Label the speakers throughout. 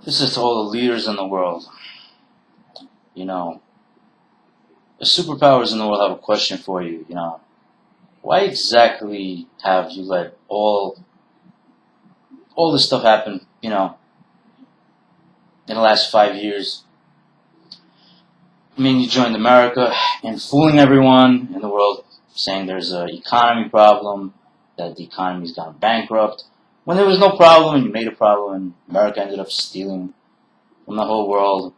Speaker 1: This is to all the leaders in the world. You know, the superpowers in the world have a question for you. Why exactly have you let all this stuff happen, in the last 5 years? I mean, you joined America and fooling everyone in the world, saying there's an economy problem, that the economy's gone bankrupt, when there was no problem and you made a problem and America ended up stealing from the whole world.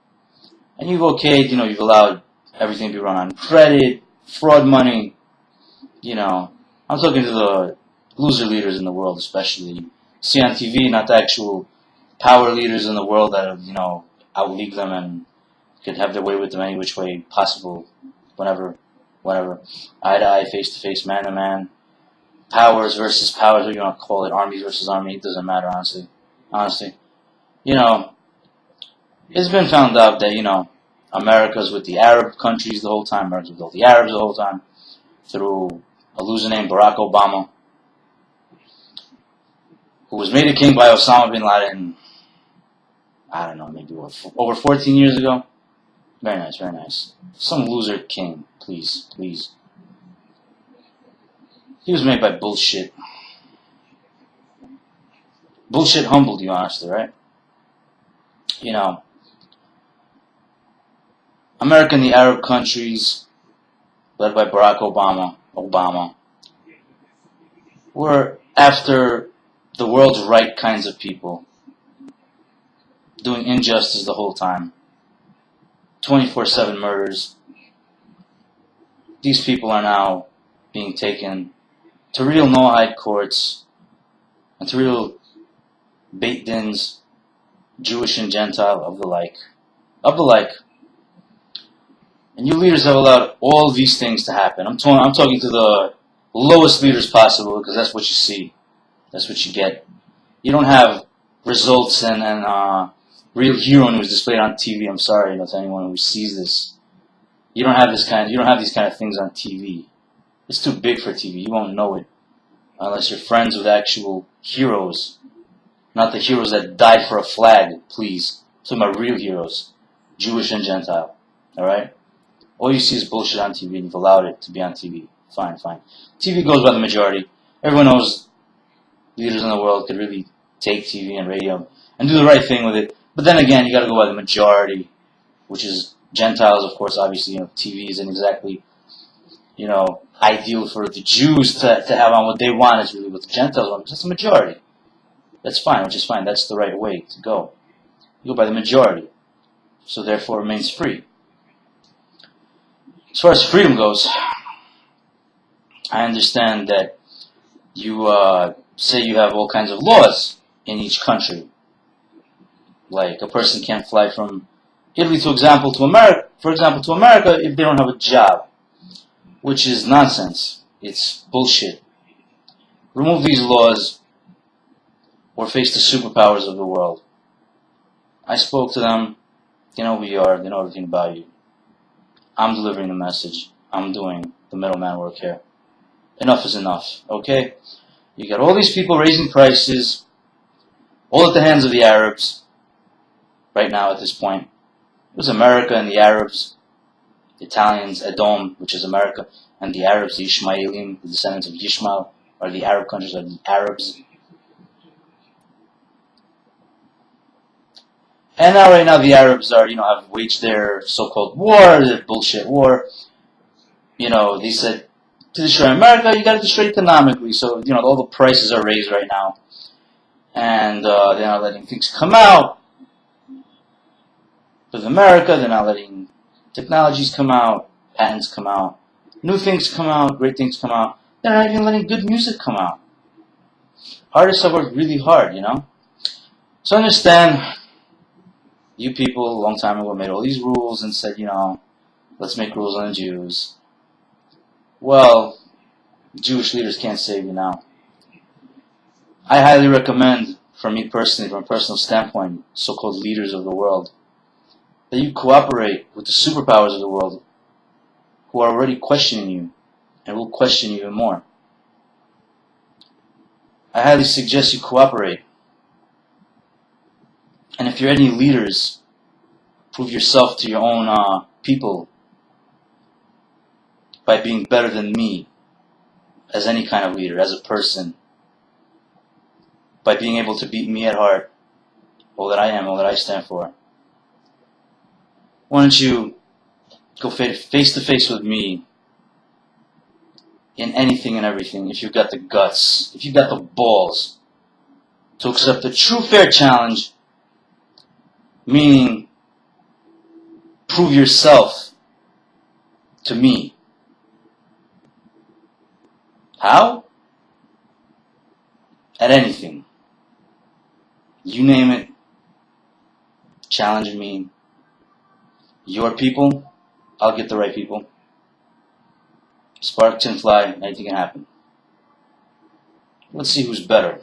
Speaker 1: And you've okayed, you've allowed everything to be run on credit, fraud money. I'm talking to the loser leaders in the world, especially. You see on TV, not the actual power leaders in the world that have, outleague them and could have their way with them any which way possible, whenever, eye to eye, face to face, man to man, powers versus powers, what you want to call it, armies versus army, it doesn't matter, honestly. It's been found out that, America's with the Arab countries the whole time, America's with all the Arabs the whole time, through a loser named Barack Obama, who was made a king by Osama bin Laden, I don't know, maybe over 14 years ago. Very nice, very nice. Some loser king, please. He was made by bullshit. Bullshit humbled you, honestly, right? America and the Arab countries, led by Barack Obama, were after the world's right kinds of people, doing injustice the whole time, 24/7 murders. These people are now being taken to real no-hide courts and to real Beit Dins, Jewish and Gentile of the like. And you leaders have allowed all these things to happen. I'm talking to the lowest leaders possible, because that's what you see. That's what you get. You don't have results and real hero news displayed on TV. I'm sorry, to anyone who sees this. You don't have these kind of things on TV. It's too big for TV. You won't know it unless you're friends with actual heroes, not the heroes that died for a flag. Please, I'm talking about real heroes, Jewish and Gentile. All right. All you see is bullshit on TV, and you've allowed it to be on TV. Fine. TV goes by the majority. Everyone knows leaders in the world could really take TV and radio and do the right thing with it. But then again, you got to go by the majority, which is Gentiles, of course. Obviously, TV isn't exactly, ideal for the Jews to have on what they want. Is really what the Gentiles want. That's the majority. That's fine, which is fine. That's the right way to go. You go by the majority, so therefore it remains free. As far as freedom goes, I understand that you say you have all kinds of laws in each country. Like a person can't fly from Italy, for example, to America if they don't have a job, which is nonsense. It's bullshit. Remove these laws or face the superpowers of the world. I spoke to them. They know who you are. They know everything about you. I'm delivering the message. I'm doing the middleman work here. Enough is enough, okay? You got all these people raising prices, all at the hands of the Arabs, right now at this point. It was America and the Arabs, the Italians, Edom, which is America, and the Arabs, the YISHMAELIM, the descendants of Yishmael, or the Arab countries are the Arabs. And now, right now, the Arabs are, have waged their so-called war, their bullshit war. They said, to destroy America, you got to destroy economically. So, all the prices are raised right now. And they're not letting things come out. With America, they're not letting technologies come out, patents come out, new things come out, great things come out. They're not even letting good music come out. Artists have worked really hard, So understand, you people a long time ago made all these rules and said, let's make rules on the Jews. Well, Jewish leaders can't save you now. I highly recommend, from me personally, from a personal standpoint, so-called leaders of the world, that you cooperate with the superpowers of the world who are already questioning you and will question you even more. I highly suggest you cooperate. And if if you're any leaders, prove yourself to your own people by being better than me as any kind of leader, as a person, by being able to beat me at heart, all that I am, all that I stand for. Why don't you go face to face with me in anything and everything, if you've got the guts, if you've got the balls to accept a true fair challenge, meaning prove yourself to me. How? At anything. You name it. Challenge me. Your people, I'll get the right people. Spark, tin fly, anything can happen. Let's see who's better.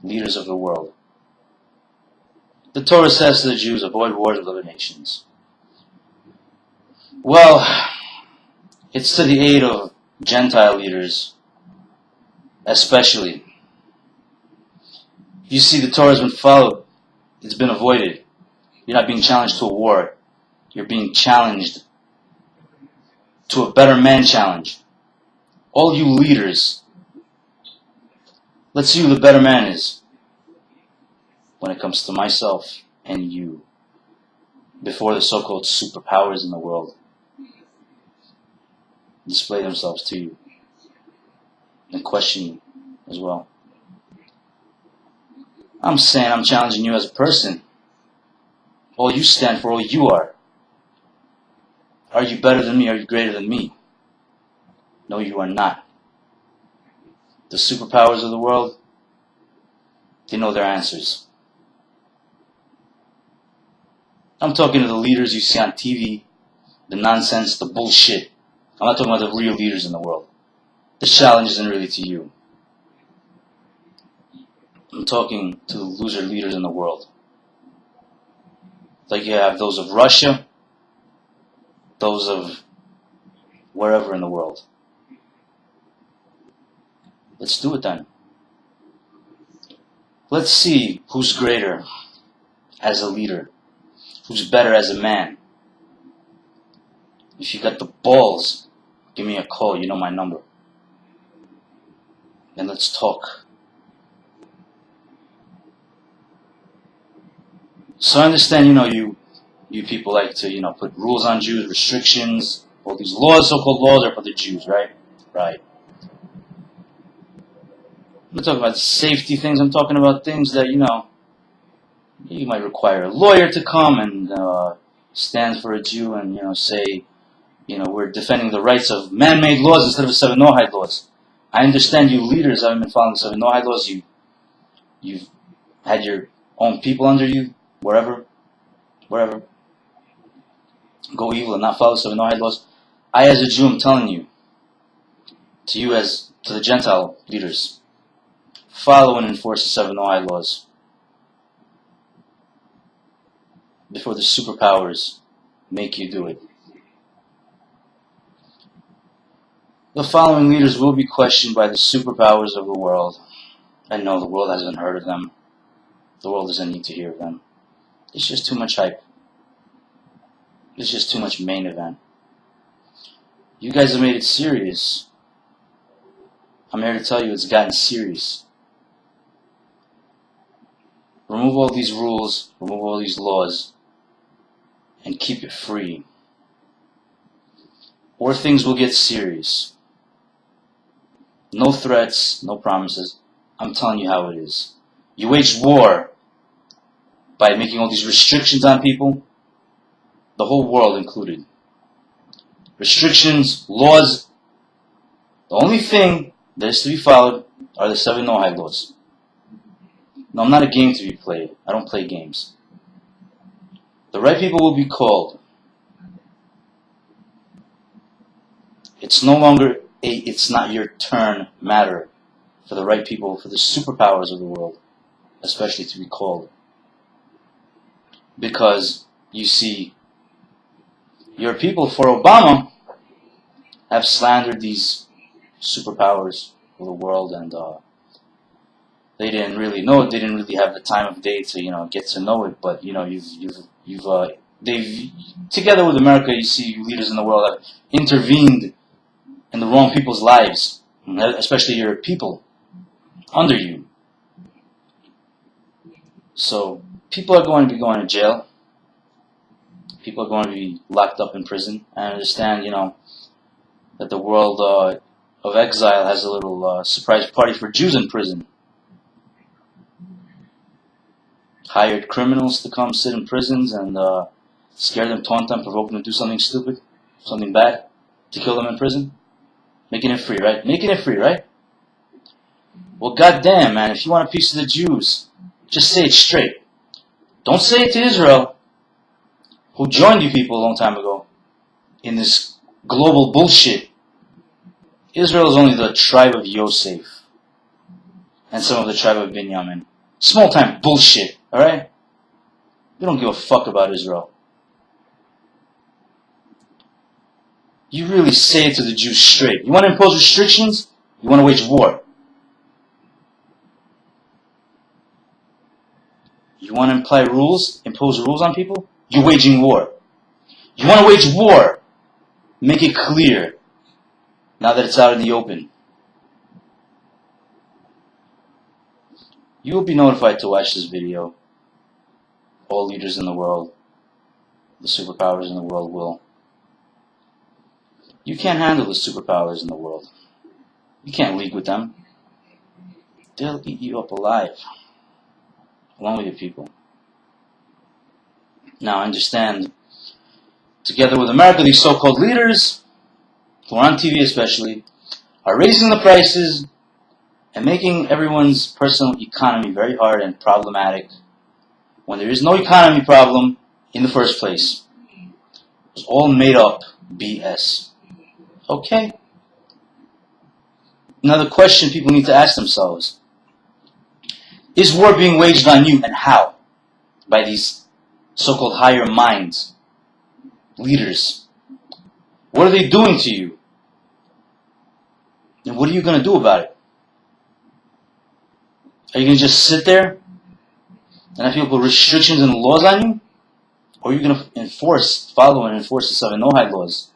Speaker 1: Leaders of the world. The Torah says to the Jews, avoid wars with other nations. Well, it's to the aid of Gentile leaders, especially. You see, the Torah has been followed. It's been avoided. You're not being challenged to a war. You're being challenged to a better man challenge. All you leaders, let's see who the better man is when it comes to myself and you, before the so-called superpowers in the world display themselves to you and question you as well. I'm saying I'm challenging you as a person. All you stand for, all you are. Are you better than me? Are you greater than me? No, you are not. The superpowers of the world, they know their answers. I'm talking to the leaders you see on TV, the nonsense, the bullshit. I'm not talking about the real leaders in the world. The challenge isn't really to you. I'm talking to the loser leaders in the world. Like you have those of Russia, those of wherever in the world. Let's do it then. Let's see who's greater as a leader, who's better as a man. If you got the balls, give me a call. You know my number. And let's talk. So I understand, you people like to, put rules on Jews, restrictions, all these laws, so-called laws are for the Jews, right? Right. I'm not talking about safety things. I'm talking about things that, you might require a lawyer to come and stand for a Jew and, say, we're defending the rights of man-made laws instead of seven Noahide laws. I understand you leaders haven't been following seven Noahide laws. You've had your own people under you, wherever. Go evil and not follow seven Noahide laws. I, as a Jew, am telling you, to the Gentile leaders, follow and enforce the seven Noahide laws before the superpowers make you do it. The following leaders will be questioned by the superpowers of the world. I know the world hasn't heard of them. The world doesn't need to hear of them. It's just too much hype. It's just too much main event. You guys have made it serious. I'm here to tell you it's gotten serious. Remove all these rules, remove all these laws, and keep it free. Or things will get serious. No threats, no promises. I'm telling you how it is. You wage war by making all these restrictions on people, the whole world included. Restrictions, laws. The only thing that is to be followed are the seven Noahide laws. No, I'm not a game to be played. I don't play games. The right people will be called. It's no longer it's not your turn matter for the right people, for the superpowers of the world, especially to be called. Because, you see, your people for Obama have slandered these superpowers of the world and They didn't really know it. They didn't really have the time of day to, get to know it. But, they've, together with America, you see leaders in the world have intervened in the wrong people's lives, especially your people under you. So people are going to be going to jail. People are going to be locked up in prison. I understand, that the world of exile has a little surprise party for Jews in prison. Hired criminals to come sit in prisons and scare them, taunt them, provoke them to do something stupid, something bad, to kill them in prison. Making it free, right? Making it free, right? Well, goddamn, man, if you want a piece of the Jews, just say it straight. Don't say it to Israel, who joined you people a long time ago in this global bullshit. Israel is only the tribe of Yosef and some of the tribe of Binyamin. Small-time bullshit, alright? We don't give a fuck about Israel. You really say it to the Jews straight. You want to impose restrictions? You want to wage war. You want to impose rules on people? You're waging war. You want to wage war? Make it clear, now that it's out in the open. You will be notified to watch this video. All leaders in the world, the superpowers in the world will. You can't handle the superpowers in the world. You can't league with them. They'll eat you up alive, along with your people. Now, I understand, together with America, these so-called leaders, who are on TV especially, are raising the prices and making everyone's personal economy very hard and problematic when there is no economy problem in the first place. It's all made up BS. Okay? Now the question people need to ask themselves, is war being waged on you, and how? By these so-called higher minds, leaders. What are they doing to you? And what are you going to do about it? Are you going to just sit there and have people put restrictions and laws on you? Or are you going to follow and enforce the Seven Noahide laws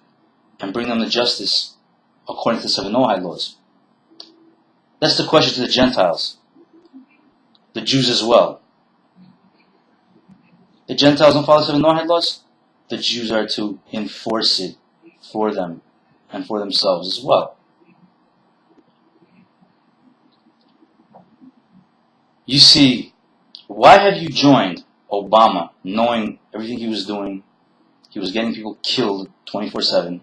Speaker 1: and bring them to justice according to the Seven Noahide laws? That's the question to the Gentiles. The Jews as well. The Gentiles don't follow the Seven Noahide laws. The Jews are to enforce it for them and for themselves as well. You see, why have you joined Obama knowing everything he was doing? He was getting people killed 24/7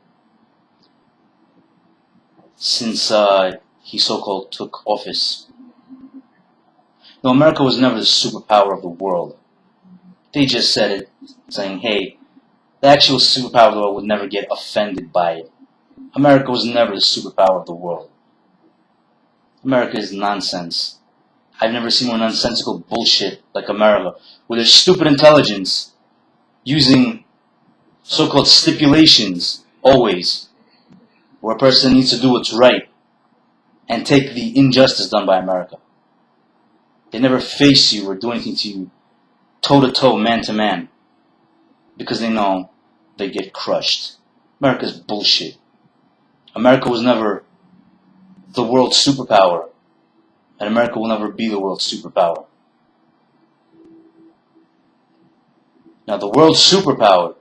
Speaker 1: since he so-called took office. No, America was never the superpower of the world. They just said it, saying, hey, the actual superpower of the world would never get offended by it. America was never the superpower of the world. America is nonsense. I've never seen more nonsensical bullshit like America, with their stupid intelligence, using so-called stipulations, always, where a person needs to do what's right, and take the injustice done by America. They never face you or do anything to you, toe-to-toe, man-to-man, because they know they get crushed. America's bullshit. America was never the world's superpower, and America will never be the world's superpower. Now, the world's superpower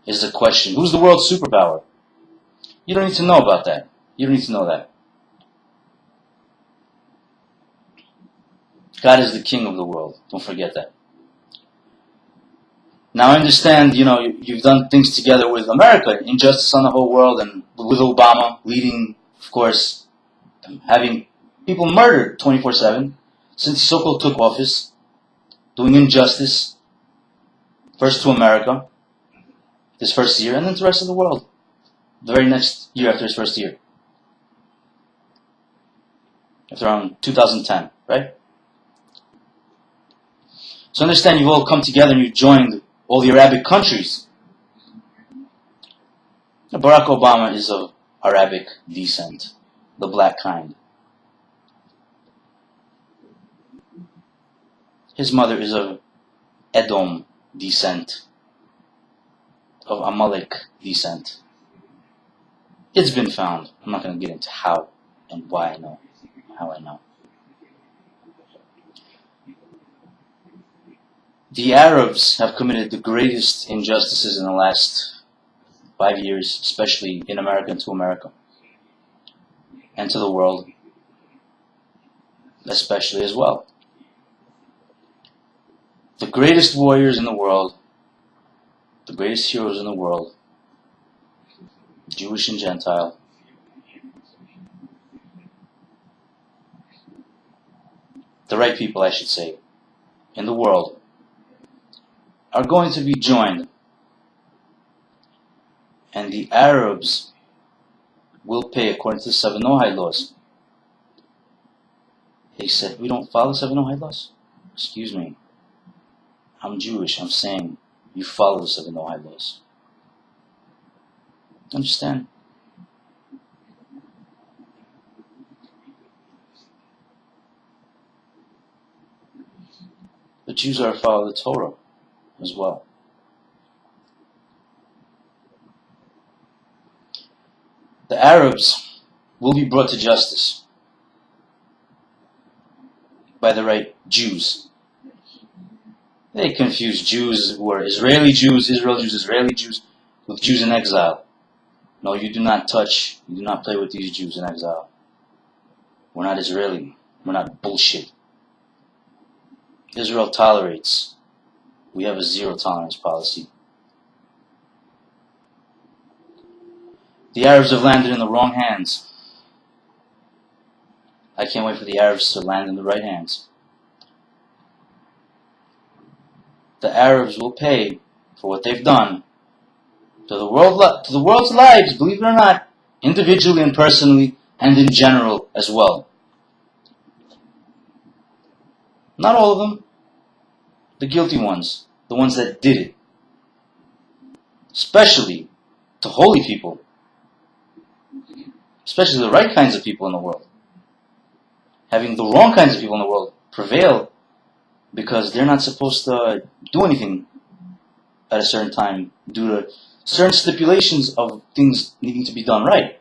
Speaker 1: is the question. Who's the world's superpower? You don't need to know about that. You don't need to know that. God is the king of the world. Don't forget that. Now, I understand, you've done things together with America, injustice on the whole world, and with Obama leading, of course, having people murdered 24/7 since he so-called took office, doing injustice, first to America, his first year, and then to the rest of the world, the very next year after his first year. After around 2010, right? So understand you've all come together and you've joined all the Arabic countries. Barack Obama is of Arabic descent, the black kind. His mother is of Edom descent, of Amalek descent. It's been found. I'm not going to get into how and why I know, how I know. The Arabs have committed the greatest injustices in the last 5 years, especially in America and to America, and to the world, especially as well. The greatest warriors in the world, the greatest heroes in the world, Jewish and Gentile, the right people, I should say, in the world, are going to be joined, and the Arabs will pay according to the 7 Noahide laws. They said, we don't follow 7 Noahide laws? Excuse me. I'm Jewish. I'm saying you follow the 7 Noahide laws. Understand? The Jews are to follow the Torah as well. The Arabs will be brought to justice by the right Jews. They confuse Jews who are Israeli Jews, Israel Jews, Israeli Jews, with Jews in exile. No, you do not touch, you do not play with these Jews in exile. We're not Israeli. We're not bullshit. Israel tolerates. We have a zero tolerance policy. The Arabs have landed in the wrong hands. I can't wait for the Arabs to land in the right hands. The Arabs will pay for what they've done to the world's lives, believe it or not, individually and personally, and in general as well. Not all of them. The guilty ones, the ones that did it. Especially to holy people. Especially the right kinds of people in the world. Having the wrong kinds of people in the world prevail because they're not supposed to do anything at a certain time due to certain stipulations of things needing to be done right.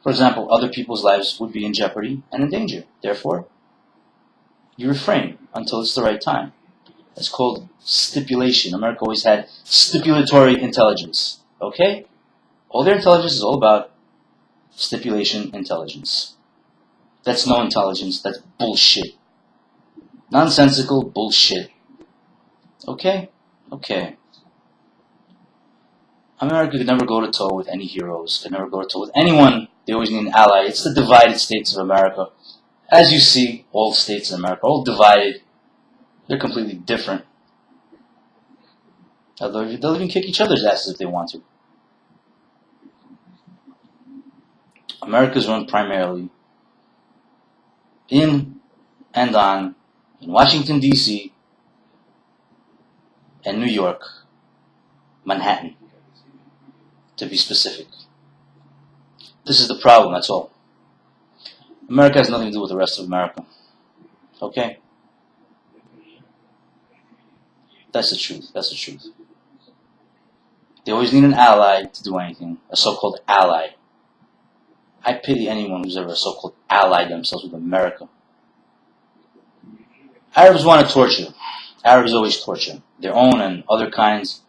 Speaker 1: For example, other people's lives would be in jeopardy and in danger. Therefore, you refrain until it's the right time. It's called stipulation. America always had stipulatory intelligence. Okay? All their intelligence is all about stipulation intelligence. That's no intelligence. That's bullshit. Nonsensical bullshit. Okay? Okay. America could never go to toe with any heroes. Could never go to toe with anyone. They always need an ally. It's the divided states of America. As you see, all states in America are all divided. They're completely different. They'll even kick each other's asses if they want to. America is run primarily in Washington, D.C. and New York, Manhattan, to be specific. This is the problem, that's all. America has nothing to do with the rest of America. Okay? That's the truth. That's the truth. They always need an ally to do anything. A so-called ally. I pity anyone who's ever so-called allied themselves with America. Arabs want to torture. Arabs always torture. Their own and other kinds.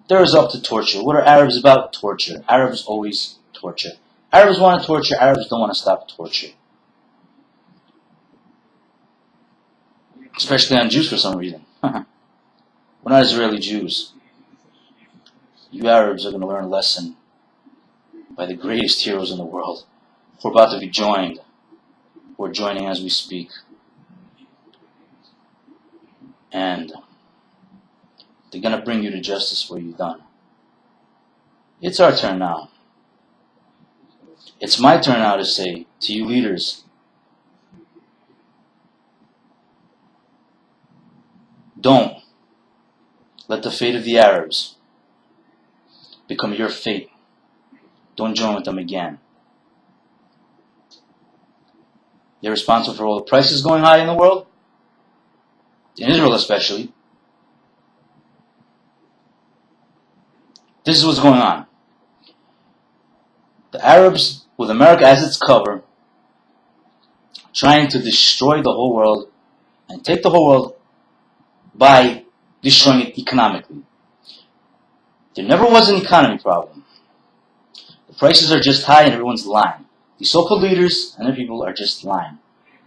Speaker 1: They're up to torture. What are Arabs about? Torture. Arabs always torture. Arabs want to torture. Arabs don't want to stop torture. Especially on Jews for some reason. We're not Israeli Jews. You Arabs are going to learn a lesson by the greatest heroes in the world. We're about to be joined. We're joining as we speak. And they're going to bring you to justice for what you've done. It's our turn now. It's my turn now to say to you leaders, don't let the fate of the Arabs become your fate. Don't join with them again. They're responsible for all the prices going high in the world. in Israel especially, this is what's going on. The Arabs, with America as its cover, trying to destroy the whole world and take the whole world by destroying it economically. There never was an economy problem. The prices are just high and everyone's lying. These so-called leaders and their people are just lying.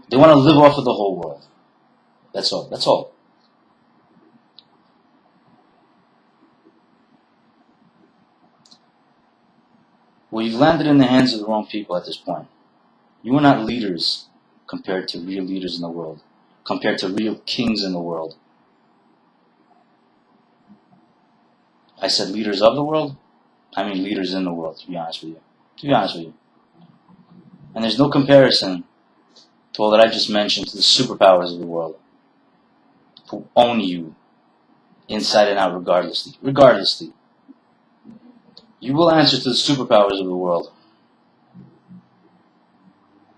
Speaker 1: They want to live off of the whole world. That's all. That's all. Well, you've landed in the hands of the wrong people at this point. You are not leaders compared to real leaders in the world, compared to real kings in the world. I said leaders of the world. I mean leaders in the world, to be honest with you. To be honest with you. And there's no comparison to all that I just mentioned to the superpowers of the world, who own you inside and out regardlessly. Regardlessly. You will answer to the superpowers of the world.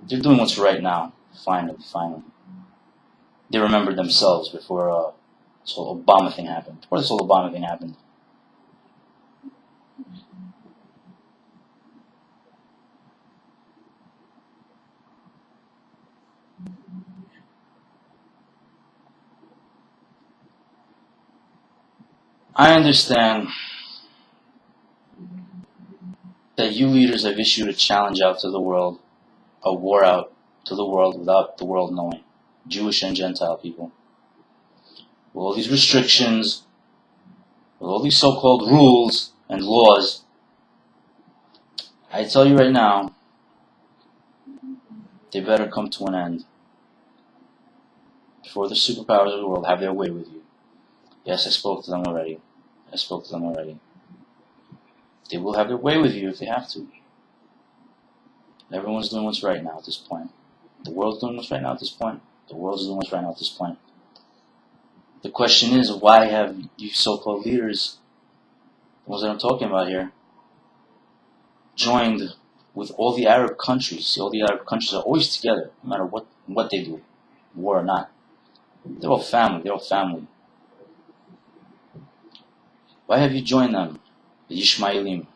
Speaker 1: They're doing what's right now. Finally, finally. They remembered themselves before this whole Obama thing happened. Before this whole Obama thing happened. I understand that you leaders have issued a challenge out to the world, a war out to the world without the world knowing, Jewish and Gentile people. With all these restrictions, with all these so-called rules and laws, I tell you right now, they better come to an end before the superpowers of the world have their way with you. Yes, I spoke to them already. I spoke to them already. They will have their way with you if they have to. Everyone's doing what's right now at this point. The world's doing what's right now at this point. The world's doing what's right now at this point. The question is, why have you so-called leaders, the ones that I'm talking about here, joined with all the Arab countries? See, all the Arab countries are always together, no matter what they do, war or not. They're all family. They're all family. Why have you joined them, the YISHMAELIM,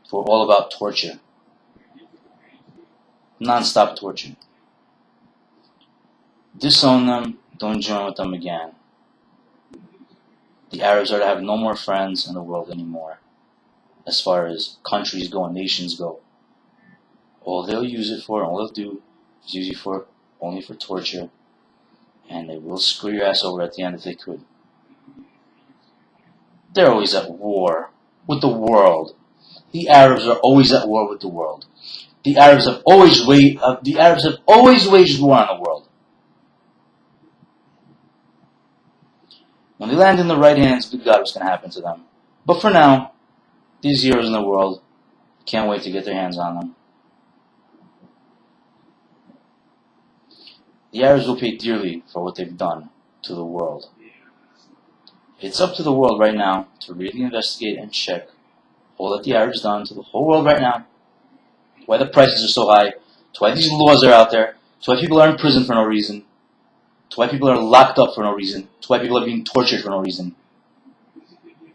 Speaker 1: who are all about torture, non-stop torture? Disown them, don't join with them again. The Arabs are to have no more friends in the world anymore, as far as countries go and nations go. All they'll use it for, all they'll do, is use it for only for torture, and they will screw your ass over at the end if they could. They're always at war with the world. The Arabs are always at war with the world. The Arabs have always waged war on the world. When they land in the right hands, good God, what's going to happen to them? But for now, these heroes in the world can't wait to get their hands on them. The Arabs will pay dearly for what they've done to the world. It's up to the world right now to really investigate and check all that the Arabs done to the whole world right now. Why the prices are so high, to why these laws are out there, to why people are in prison for no reason, to why people are locked up for no reason, to why people are being tortured for no reason,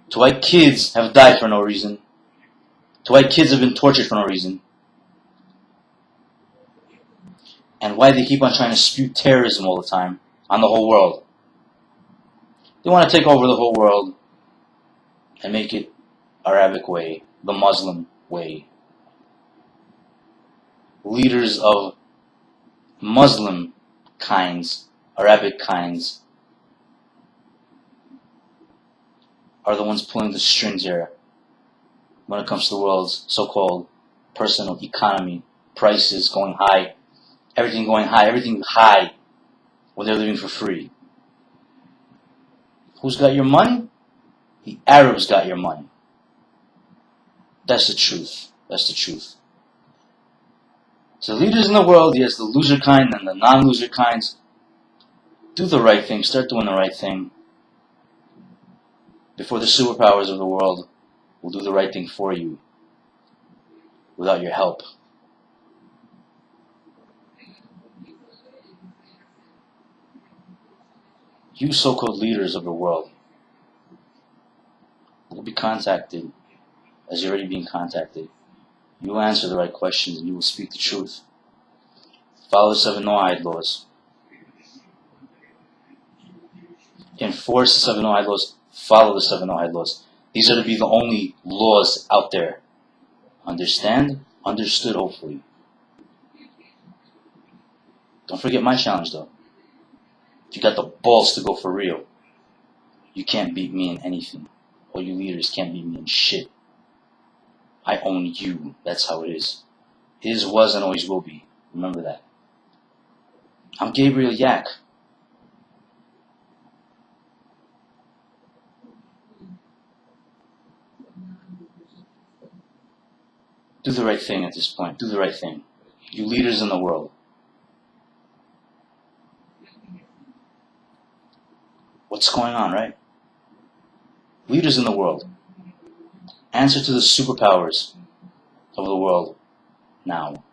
Speaker 1: to why kids have died for no reason, to why kids have been tortured for no reason, and why they keep on trying to spew terrorism all the time on the whole world. They want to take over the whole world and make it Arabic way, the Muslim way. Leaders of Muslim kinds, Arabic kinds, are the ones pulling the strings here when it comes to the world's so-called personal economy, prices going high, everything going high, everything high when they're living for free. Who's got your money? The Arabs got your money. That's the truth. That's the truth. So leaders in the world, yes, the loser kind and the non-loser kinds, do the right thing. Start doing the right thing before the superpowers of the world will do the right thing for you without your help. You so-called leaders of the world will be contacted as you're already being contacted. You will answer the right questions and you will speak the truth. Follow the 7 Noahide laws. Enforce the 7 Noahide laws. Follow the 7 Noahide laws. These are to be the only laws out there. Understand? Understood, hopefully. Don't forget my challenge, though. If you got the balls to go for real, you can't beat me in anything. All you leaders can't beat me in shit. I own you. That's how it is. Is, was, and always will be. Remember that. I'm Gabriel Yak. Do the right thing at this point. Do the right thing. You leaders in the world. What's going on, right? Leaders in the world. Answer to the superpowers of the world now.